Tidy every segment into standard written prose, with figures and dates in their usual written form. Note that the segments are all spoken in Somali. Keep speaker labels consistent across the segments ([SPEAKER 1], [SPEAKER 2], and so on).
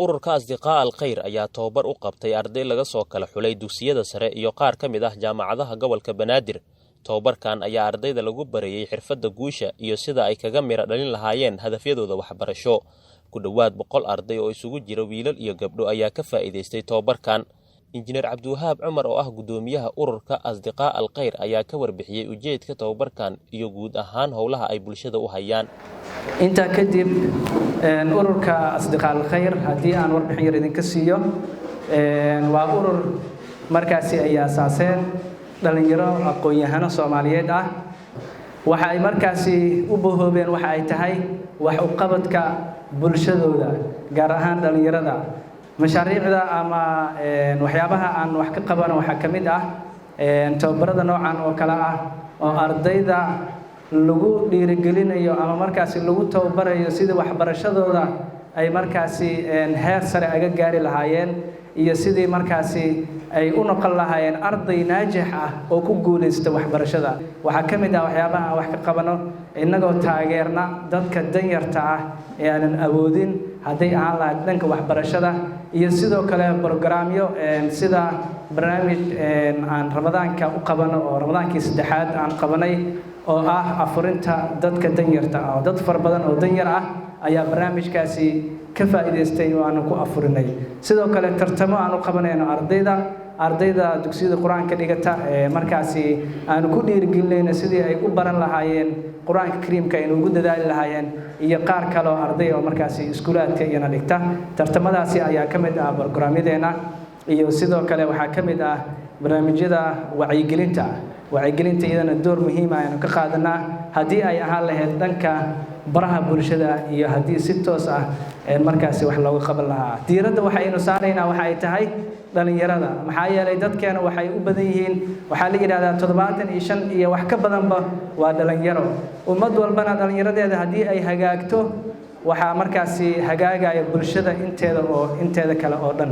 [SPEAKER 1] ururka Asdiqaa Alkhayr ayaa tababar u qabtay arday laga soo kala xulay dugsiyada sare iyo qaar ka mid ah jaamacadaha gobolka Banaadir. Tababarkan ayaa ardayda lagu barayay xirfadda guusha iyo sida ay kaga mira dhalin lahaayeen hadafyadooda waxbarasho. Ku dhawaad 100 arday oo isugu jira wiilal iyo gabdho ayaa ka faa'iideystay tababarkan. Injineer Cabdiwahaab Cumar oo ah gudoomiyaha ururka Asdiqaa Alkhayr ayaa ka warbixiyay ujeedka tababarkan iyo guud ahaan howlaha ay bulshada u hayaan.
[SPEAKER 2] inta kadib ururka Asdiqaa Alkhayr hadii aan warbixin yar idinka siiyo waa urur markaasi ay asaaseen dhalinyaro aqoon-yahano Soomaaliyeed ah waxa ay markaasi u bohoobeen waxa ay tahay wax u qabadka bulshadooda gaar ahaan dhalinyarada mashaariicda ama waxyaabaha aan wax ka qabano waxa kamid ah tababarada noocan oo kala ah oo ardayda lagu dhiirigelinayo ama markaasi lagu tababarayo sida waxbarashadooda ay markaasi heer sare aga gaari lahaayeen iyo sidii markaasi ay u noqon lahaayeen arday naajix ah oo ku guuleysta waxbarashada waxa kamid ah waxyaabaha wax ka qabano inagoo taageerna dadka danyarta ah ee aan awoodin haday aan la dhanka waxbarashada iyo sidoo kale barnaamijyo sida barnaamij aan Ramadaanka u qabano oo Ramadaankii saddexaad aan qabanay oo ah afurinta dadka danyarta ah dad far badan oo danyar ah ayaa barnaamijkaasi ka faa'iideystay oo aan ku afurinay sidoo kale tartamo aan u qabanayno ardayda dugsiyada Quraanka dhigata markaasi aan ku dhiirigelinayna sidii ay u baran lahaayeen Quraanka Kariimka inuu ugu dadaali lahaayeen iyo qaar kale oo arday oo markaasi iskuulaadka iyana dhigta tartamadaasi ayaa kamid ah barnaamijyadeena iyo sidoo kale waxa kamid ah barnaamijyada wacyigelinta iyadana door muhiim ah aynu ka qaadanaa hadii ay ahaan lahayd dhanka baraha bulshada iyo hadii si toos ah markaasi wax looga qaban lahaa diiradda waxa aynu saaraynaa waxa ay tahay dhalinyarada maxaa yeelay dadkeena waxay u badan yihiin waxa la yiraahdaa 75 iyo wax ka badanba waa dhalinyaro ummad walbana dhalinyaradeeda hadii ay hagaagto waxa markaasi hagaagaya bulshada inteeda kale oo dhan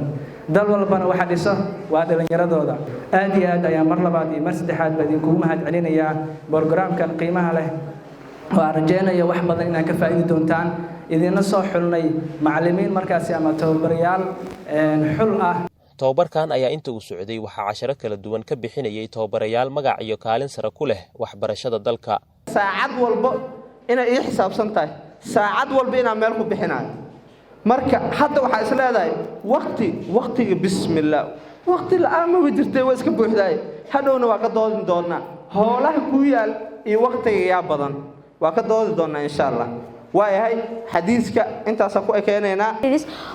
[SPEAKER 2] dal walbana waxa dhiso waa dhalinyaradooda aad iyo aad ayaan mar labaad iyo mar saddexaad baan idinku mahad celinayaa barnaamijkan qiimaha leh oo rajaynayo wax badan inaan ka faa'iidi doontaan idina soo xulnay macallimiin markaasi ama tababarayaal xul ah
[SPEAKER 1] tababarkan ayaa inta uu socday waxa casharo kala duwan ka bixinayay tababarayaal magac iyo kaalin sare ku leh waxbarashada dalka
[SPEAKER 3] saacad walba inay xisaabsan tahay saacad walba inaan meel ku bixinayo marka hadda waxa isleedahay waqtiga bismillah waqti la ama wajirtay waa iska buuxday hadhowna waa ka doodin doonaa howlaha ku yaal iyo waqtiga yaa badan waa ka doodi doonaa insha Allah waayahay xadiiska intaas ku ekeenayna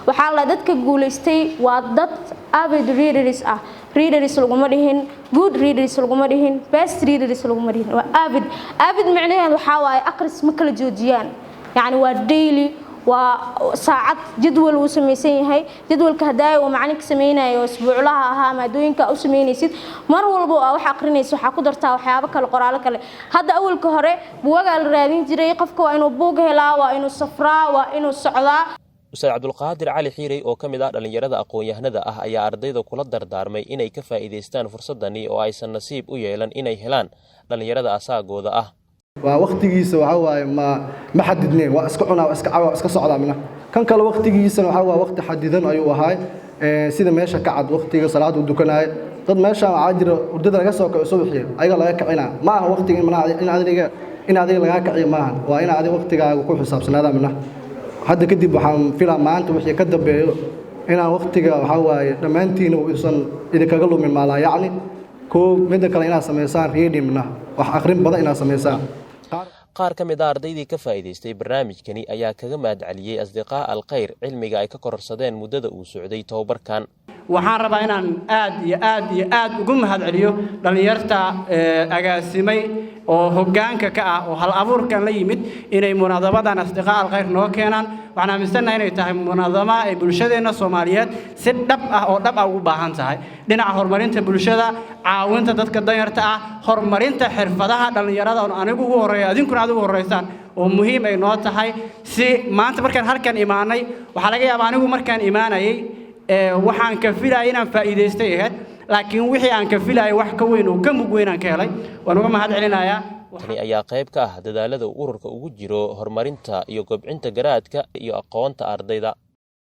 [SPEAKER 4] waxa la dadka guuleystay waa dad avid readers ah readers lagu dhihin good readers lagu dhihin best readers lagu dhihin waa avid macnaheedu waxa waaye akhris ma kala joojiyaan يعني waa daily waa saacad jadwal uu sameeysan yahay jadwalka haday uu macallinka sameeynayo isbuuclaha ahaa maadooyinka uu sameeynaysid mar walba wax aqrinayso waxa ku dartaa waxyaabo kale qoraal kale hadda awalka hore buugaga la raadin jiray qofka waa inuu buug helaa waa inuu safraa waa inuu socdaa
[SPEAKER 1] Ustaad Cabdulqaadir Cali Xiiray oo kamid ah dhalinyarada aqoon-yahanada ah ayaa ardayda kula dardaarmay inay ka faa'iideystaan fursadani oo aysan nasiib u yeelan inay helaan dhalinyarada asaagooda ah
[SPEAKER 5] waa waqtigiisa waxa waaye ma xadidneen waa iska cunaa iska caawa iska socdaa mina kan kale waqtigiisa waxa waa waqti xadidan ayuu ahaa sida meesha ka cad waqtiga salaad uu dukanaay dad meesha waxa jira urdada laga soo kaco subaxii ayaga laga kacina ma aha waqtiga in adiga laga kaciyo ma aha waa in adiga waqtigaaga ku xisaabsanaada mina hadda kadib waxaan filaa maanta wixii ka dambeeyo inaan waqtiga waxa waaye dhamaantiin uu isan idinkaga lumin maala yacni mid kale inaad sameysaan reading mina wax akhrin badan inaad sameysaan
[SPEAKER 1] qaar ka mid ah ardaydii ka faa'iideystay barnaamijkani ayaa kaga mahad celiyay Asdiqaa Alkhayr cilmiga ay ka kororsadeen muddada uu socday tababarkan
[SPEAKER 6] waxaan rabaa inaan aad ugu mahad celiyo dhalinyarta agaasimay oo hoggaanka ka ah oo hal abuurkan la yimid inay munaadabadan Asdiqaa Alkhayr noo keenaan waxaan aaminsanahay inay tahay munaadama ay bulshadeena Soomaaliyeed si dhab ah ugu baahan tahay dhinaca horumarinta bulshada caawinta dadka danyarta ah horumarinta xirfadaha dhalinyarada oo anigu ugu horeeyo adinkuna aad ugu horeysaan oo muhiim ay noo tahay si maanta markaan halkan imaanay waxa laga yaabaa anigu markaan imaanayay waxaan ka filayay inaan faa'iideystay laakiin wixii aan ka filayay wax ka weyn oo ka mug weyn aan ka helay waan uga mahad celinayaa
[SPEAKER 1] tani ayaa qayb ka ah dadaalada ururka ugu jiro horumarinta iyo kobcinta garaadka iyo aqoonta ardayda